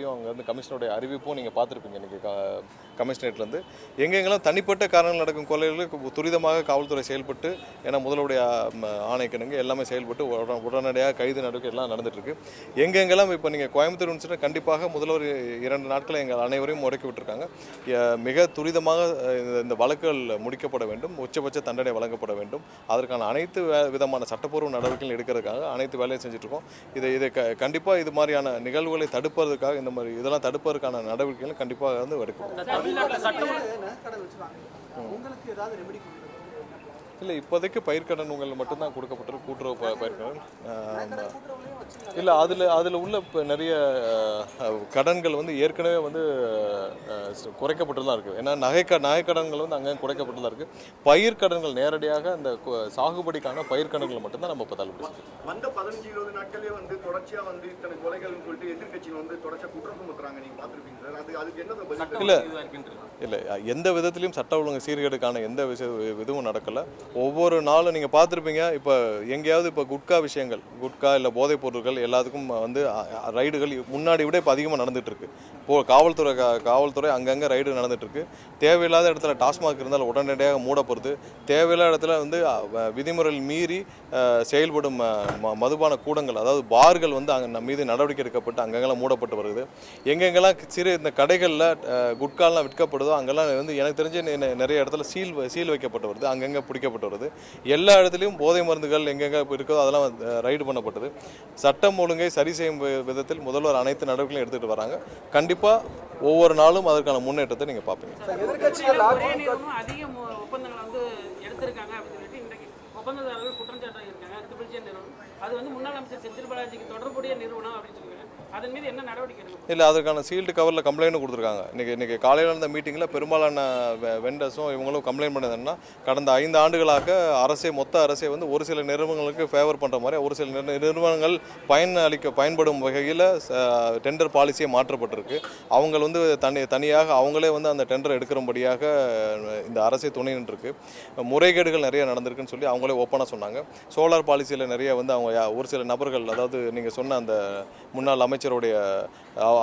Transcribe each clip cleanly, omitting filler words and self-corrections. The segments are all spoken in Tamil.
பற்றியும் அங்கே வந்து கமிஷனருடைய அறிவிப்பும் நீங்கள் பார்த்துருப்பீங்க இன்றைக்கி கமிஷனரேட்லேருந்து. எங்கெங்கெல்லாம் தனிப்பட்ட காரணங்கள் நடக்கும் கொலைகளுக்கு துரிதமாக காவல்துறை செயல்பட்டு, ஏன்னா முதலுடைய ஆணைக்கிணங்க எல்லாமே செயல்பட்டு உடனடியாக கைது நடவடிக்கை எல்லாம் நடந்துகிட்ருக்கு. எங்கெங்கெல்லாம் இப்போ நீங்கள் கோயம்புத்தூர் இன்சிடென்ட் கண்டிப்பாக முதல்வர் 2 நாட்களில் எங்கள் அனைவரையும் முடக்கி விட்டுருக்காங்க. மிக துரிதமாக இந்த வழக்குகள் முடிக்கப்பட வேண்டும், உச்சபட்ச தண்டனை வழங்கப்பட வேண்டும். அதற்கான அனைத்து விதமான சட்டப்பூர்வ நடவடிக்கைகள் எடுக்கிறதுக்காக அனைத்து வேலையும் செஞ்சுட்ருக்கோம். இதை கண்டிப்பாக இது மாதிரியான நிகழ்வுகளை தடுப்பதற்காக இந்த மாதிரி இதெல்லாம் தடுப்பதற்கான நடவடிக்கைகள் கண்டிப்பாக வந்து எடுக்கணும். இல்லை, இப்போதைக்கு பயிர்க்கடன் உங்கள் மட்டும்தான் கொடுக்கப்பட்டிருக்கு, கூட்டுறவு பயிர்க்கடன். இல்லை, அதில் உள்ள இப்போ நிறைய கடன்கள் வந்து ஏற்கனவே வந்து குறைக்கப்பட்டு தான் இருக்குது. ஏன்னா நகைக்கடன்கள் வந்து அங்கே குறைக்கப்பட்டு தான் இருக்குது. பயிர்க்கடன்கள் நேரடியாக அந்த சாகுபடிக்கான பயிர்க்கடன்கள் மட்டும்தான் நம்ம இப்போ தள்ளுபடி வந்த 15-20 நாட்களே வந்து தொடர்ச்சியாக வந்து இத்தனை கொலைகள்னு சொல்லிட்டு எதிர்கட்சிகள் வந்து தொடர்ச்சியாக குற்றம் சுமத்துறாங்க. நீங்கள் பார்த்துருப்பீங்க சார், அதுக்கு என்ன? இல்லை, எந்த விதத்திலையும் சட்ட ஒழுங்கு சீர்கேடுக்கான எந்த இதுவும் நடக்கலை. ஒவ்வொரு நாளும் நீங்கள் பார்த்துருப்பீங்க, இப்போ எங்கேயாவது இப்போ குட்கா இல்லை போதைப் பொருட்கள் எல்லாத்துக்கும் வந்து ரைடுகள் முன்னாடி விட இப்போ அதிகமாக நடந்துகிட்டு இருக்கு. காவல்துறை அங்கங்கே ரைடு நடந்துகிட்ருக்கு. தேவையில்லாத இடத்துல டாஸ்மாக் இருந்தால் உடனடியாக மூடப்படுது. தேவையில்லாத இடத்துல வந்து விதிமுறைகள் மீறி செயல்படும் மதுபான கூடங்கள், அதாவது பார்கள் வந்து அங்கே மீது நடவடிக்கை எடுக்கப்பட்டு அங்கங்கெல்லாம் மூடப்பட்டு வருது. எங்கெங்கெல்லாம் இந்த கடைகளில் குட்காலாம் விற்கப்படுதோ அங்கெல்லாம் வந்து எனக்கு தெரிஞ்சு நிறைய இடத்துல சீல் வைக்கப்பட்டு வருது, அங்கங்கே பிடிக்கப்பட்டு வருது. எல்லா இடத்துலையும் போதை மருந்துகள் எங்கெங்கே இருக்கோ அதெல்லாம் ரைடு பண்ணப்பட்டது. சட்டம் ஒழுங்கை சரி செய்யும் விதத்தில் முதல்வர் அனைத்து நடவடிக்கைகளும் எடுத்துகிட்டு வராங்க. கண்டிப்பாக ஒவ்வொரு நாளும் அதற்கான முன்னேற்றத்தை நீங்கள் பார்ப்பீங்க. அதிக ஒப்பந்தங்களை வந்து எடுத்திருக்காங்க அப்படின்னு சொல்லிட்டு இன்றைக்கு ஒப்பந்ததாரர்கள் குற்றம் சாட்டாக இருக்காங்க. நிறுவனம் அது வந்து முன்னாள் அமைச்சர் செந்தில் பாலாஜிக்கு தொடர்புடைய நிறுவனம் அப்படின்னு சொல்லுவாங்க. அதன் மீது என்ன நடவடிக்கை எடுக்கும்? இல்லை, அதற்கான சீல்டு கவரில் கம்ப்ளைண்ட்டும் கொடுத்துருக்காங்க. இன்றைக்கி காலையில் இருந்த மீட்டிங்கில் பெரும்பாலான வெண்டர்ஸும் இவங்களும் கம்ப்ளைண்ட் பண்ணதுன்னா, கடந்த 5 ஆண்டுகளாக மொத்த அரசே வந்து ஒரு சில நிறுவனங்களுக்கு ஃபேவர் பண்ணுற மாதிரி ஒரு சில நிறுவனங்கள் பயன்படும் வகையில் டெண்டர் பாலிசியை மாற்றப்பட்டிருக்கு. அவங்க வந்து தனியாக அவங்களே வந்து அந்த டெண்டர் எடுக்கிறபடியாக இந்த அரசே துணை நின்றுருக்கு. முறைகேடுகள் நிறைய நடந்திருக்குன்னு சொல்லி அவங்களே ஓப்பனாக சொன்னாங்க. சோலார் பாலிசியில் நிறைய வந்து அவங்க ஒரு சில நபர்கள், அதாவது நீங்கள் சொன்ன அந்த முன்னாள் அமைச்சருடைய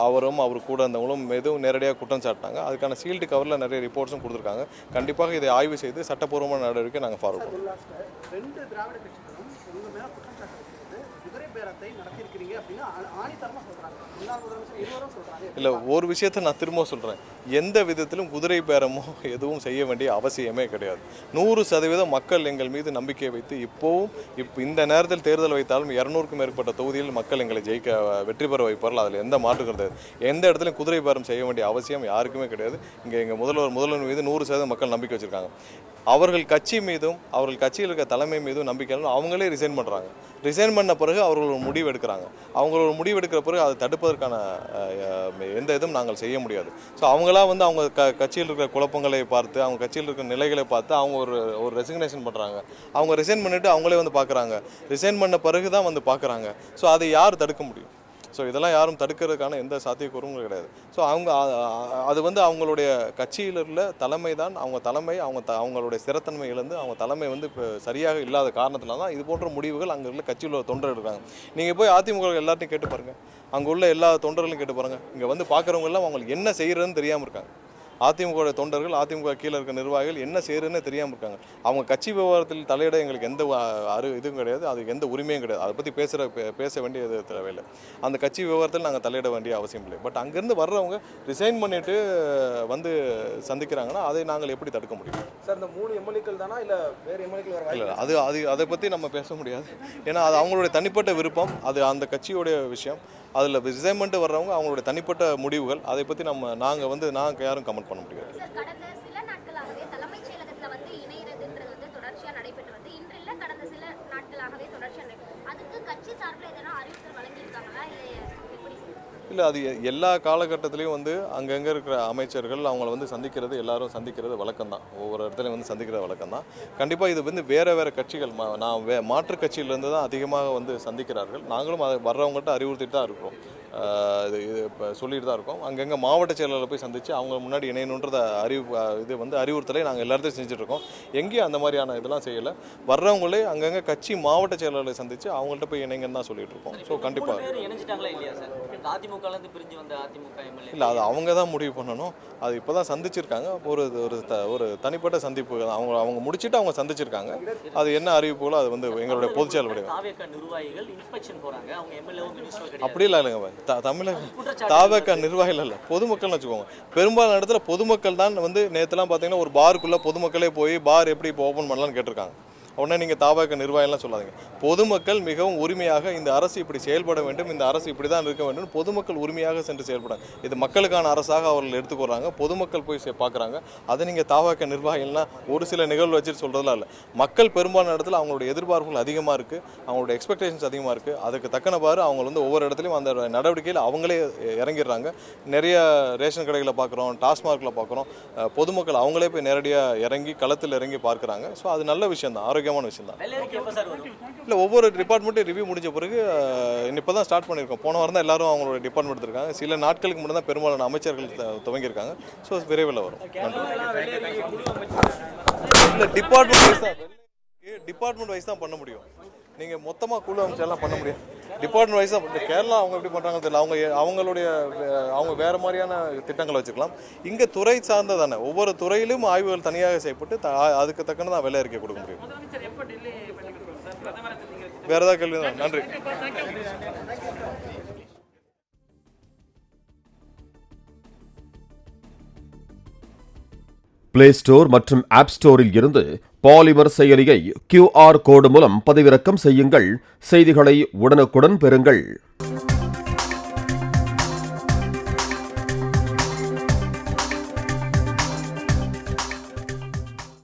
அவரும் அவர் கூட இருந்தவங்களும் எதுவும் நேரடியாக குற்றம் சாட்டினாங்க. அதுக்கான சீல்டு கவரில் நிறைய ரிப்போர்ட்ஸும் கொடுத்துருக்காங்க. கண்டிப்பாக இதை ஆய்வு செய்து சட்டப்பூர்வமான நடவடிக்கை நாங்கள் ஃபார்வர்ட் பண்ணுவோம். இல்லை, ஒரு விஷயத்தை நான் திரும்ப சொல்கிறேன், எந்த விதத்திலும் குதிரை பேரமோ எதுவும் செய்ய வேண்டிய அவசியமே கிடையாது. 100% மக்கள் எங்கள் மீது நம்பிக்கை வைத்து இப்போ இந்த நேரத்தில் தேர்தல் வைத்தாலும் 200க்கும் மேற்பட்ட தொகுதியில் மக்கள் எங்களை வெற்றி பெற வைப்பார்கள். அதில் எந்த மாற்று கிடையாது. எந்த இடத்துலையும் குதிரை பேரம் செய்ய வேண்டிய அவசியம் யாருக்குமே கிடையாது. இங்கே எங்கள் முதல்வர் மீது 100% மக்கள் நம்பிக்கை வச்சுருக்காங்க. அவர்கள் கட்சி மீதும் அவர்கள் கட்சியில் இருக்க தலைமை மீதும் நம்பிக்கை அவங்களே ரிசைன் பண்ணுறாங்க. ரிசைன் பண்ண பிறகு அவர்கள் ஒரு முடிவு எடுக்கிறாங்க. அவங்களோட முடிவு எடுக்கிற பிறகு அதை தடுப்பதற்கான எந்த இதுவும் நாங்கள் செய்ய முடியாது. ஸோ அவங்களாம் வந்து அவங்க கட்சியில் இருக்கிற குழப்பங்களை பார்த்து, அவங்க கட்சியில் இருக்கிற நிலைகளை பார்த்து அவங்க ஒரு ரெசிக்னேஷன் பண்ணுறாங்க. அவங்க ரிசைன் பண்ணிவிட்டு அவங்களே வந்து பார்க்குறாங்க. ரிசைன் பண்ண பிறகு தான் வந்து பார்க்குறாங்க. ஸோ அதை யார் தடுக்க முடியும்? ஸோ இதெல்லாம் யாரும் தடுக்கிறதுக்கான எந்த சாத்தியக்கூறும் கிடையாது. ஸோ அது வந்து அவங்களுடைய கட்சியில் உள்ள தலைமை தான், அவங்களுடைய ஸ்திரத்தன்மை இழந்து அவங்க தலைமை வந்து இப்போ சரியாக இல்லாத காரணத்தினால தான் இது போன்ற முடிவுகள் அங்கே உள்ள கட்சியில் உள்ள தொண்டர் எடுக்கிறாங்க. நீங்கள் போய் அதிமுக எல்லாத்தையும் கேட்டு பாருங்கள், அங்கே உள்ள எல்லா தொண்டர்களையும் கேட்டு பாருங்கள். இங்கே வந்து பார்க்குறவங்க எல்லாம் அவங்களுக்கு என்ன செய்கிறதுன்னு தெரியாமல் இருக்காங்க. அதிமுக தொண்டர்கள், அதிமுக கீழே இருக்க நிர்வாகிகள் என்ன செய்யறதுன்னு தெரியாமல் இருக்காங்க. அவங்க கட்சி விவகாரத்தில் தலையிட எங்களுக்கு எந்த இதுவும் கிடையாது, அதுக்கு எந்த உரிமையும் கிடையாது. அதை பற்றி பேச வேண்டியது தேவையில்லை. அந்த கட்சி விவகாரத்தில் நாங்கள் தலையிட வேண்டிய அவசியம் இல்லை. பட் அங்கேருந்து வர்றவங்க ரிசைன் பண்ணிட்டு வந்து சந்திக்கிறாங்கன்னா அதை நாங்கள் எப்படி தடுக்க முடியும்? சார், இந்த 3 எம்எல்ஏக்கள் தானா இல்லை வேறு எம்எல்ஏக்கள்? இல்லை, அதை பற்றி நம்ம பேச முடியாது. ஏன்னா அது அவங்களுடைய தனிப்பட்ட விருப்பம், அது அந்த கட்சியோடைய விஷயம். அதில் ரிசைன் பண்ணிட்டு வர்றவங்க அவங்களுடைய தனிப்பட்ட முடிவுகள். அதை பற்றி நாங்கள் யாரும் கமெண்ட் பண்ண முடியாது. கடந்த சில நாட்களாகவே தலைமைச் செயலகத்தில் வந்து இணையறதுன்றது வந்து தொடர்ச்சியாக நடைபெற்று வந்து இன்று இல்லை, கடந்த சில நாட்களாகவே தொடர்ச்சியாக அதுக்கு கட்சி சார்பில் எதனா அறிவித்தல் வழங்கியிருக்காங்களா இல்லை எப்படி? இல்லை, அது எல்லா காலகட்டத்திலையும் வந்து அங்கங்கே இருக்கிற அமைச்சர்கள் அவங்கள வந்து எல்லாரும் சந்திக்கிறது வழக்கம்தான். ஒவ்வொரு இடத்துலையும் வந்து சந்திக்கிற வழக்கம்தான். கண்டிப்பாக இது வந்து வேறு கட்சிகள் மாற்று கட்சியிலேருந்து தான் அதிகமாக வந்து சந்திக்கிறார்கள். நாங்களும் அதை வர்றவங்கள்ட்ட அறிவுறுத்திட்டு தான் இருக்கிறோம். இது இப்போ சொல்லிட்டு தான் இருக்கோம். அங்கங்கே மாவட்ட செயலாளரை போய் சந்தித்து அவங்க முன்னாடி இணையணுன்றத அறிவுறுத்தலை நாங்கள் எல்லாத்தையும் செஞ்சுட்ருக்கோம். எங்கேயும் அந்த மாதிரியான இதெல்லாம் செய்யலை. வர்றவங்களே அங்கங்கே கட்சி மாவட்ட செயலாளரை சந்தித்து அவங்கள்ட்ட போய் இணைங்கன்னு தான் சொல்லிட்டு இருக்கோம். ஸோ கண்டிப்பாக இல்லை, அது அவங்க தான் முடிவு பண்ணணும். அது இப்போ தான் சந்திச்சிருக்காங்க. ஒரு தனிப்பட்ட சந்திப்பு அவங்க முடிச்சுட்டு அவங்க சந்திச்சிருக்காங்க. அது என்ன அறிவிப்புகளோ அது எங்களுடைய பொதுச் செயலாளர் அப்படி இல்லை இல்லைங்க. தமிழக தாவேக நிர்வாகிகள் இல்லை, பொதுமக்கள்னு வச்சுக்கோங்க. பெரும்பாலான இடத்துல பொதுமக்கள் தான் நேற்றுலாம் பார்த்தீங்கன்னா ஒரு பாருக்குள்ளே பொதுமக்களே போய் பார் எப்படி இப்போ ஓப்பன் பண்ணலான்னு கேட்டிருக்காங்க. உடனே நீங்கள் தாவேக நிர்வாகிகள்லாம் சொல்லாதீங்க. பொதுமக்கள் மிகவும் உரிமையாக இந்த அரசு இப்படி செயல்பட வேண்டும், இந்த அரசு இப்படி தான் இருக்க வேண்டும், பொதுமக்கள் உரிமையாக சென்று செயல்படாங்க. இது மக்களுக்கான அரசாக அவர்கள் எடுத்துக்கொள்கிறாங்க. பொதுமக்கள் போய் பார்க்குறாங்க. அதை நீங்கள் தாவேக நிர்வாகிகள்னால் ஒரு சில நிகழ்வு வச்சுட்டு சொல்கிறதுலாம் இல்லை. மக்கள் பெரும்பாலான இடத்துல அவங்களுடைய எதிர்பார்ப்புகள் அதிகமாக இருக்குது, அவங்களுடைய எக்ஸ்பெக்டேஷன்ஸ் அதிகமாக இருக்குது. அதுக்கு தக்கனவாறு அவங்க ஒவ்வொரு இடத்துலையும் அந்த நடவடிக்கையில் அவங்களே இறங்கிடுறாங்க. நிறைய ரேஷன் கடைகளை பார்க்குறோம், டாஸ்மார்க்கில் பார்க்குறோம். பொதுமக்கள் அவங்களே போய் நேரடியாக இறங்கி களத்தில் இறங்கி பார்க்குறாங்க. ஸோ அது நல்ல விஷயம் தான், ஆரோக்கியமான விஷயம் தான். இல்லை, ஒவ்வொரு டிபார்ட்மெண்ட்டும் ரிவ்யூ முடிஞ்ச பிறகு இப்போ தான் ஸ்டார்ட் பண்ணியிருக்கோம். போன வாரம் தான் எல்லாரும் அவங்களோட டிபார்ட்மெண்ட் எடுத்திருக்காங்க. சில நாட்களுக்கு முன்னாடி தான் பெரும்பாலான அமைச்சர்கள் துவங்கியிருக்காங்க. ஸோ விரைவில் வரும். இல்லை, டிபார்ட்மெண்ட் வைஸ் தான் பண்ண முடியும். நீங்கள் மொத்தமாக குழு அமைச்செல்லாம் பண்ண முடியும். டிபார்ட்மெண்ட் வைஸ் தான். கேரளா அவங்க எப்படி பண்ணுறாங்கன்னு தெரியல. அவங்க வேறு மாதிரியான திட்டங்களை வச்சுக்கலாம். இங்கே துறை சார்ந்த தானே, ஒவ்வொரு துறையிலும் ஆய்வுகள் தனியாக செய்யப்பட்டு அதுக்கு தக்கன தான் வெள்ளை அறிக்கை கொடுக்க முடியும். வேறு ஏதாவது கேள்வி தான். நன்றி. பிளே ஸ்டோர் மற்றும் ஆப் ஸ்டோரில் இருந்து பாலிமர் செயலியை QR கோடு மூலம் பதிவிறக்கம் செய்யுங்கள். செய்திகளை உடனுக்குடன் பெறுங்கள்.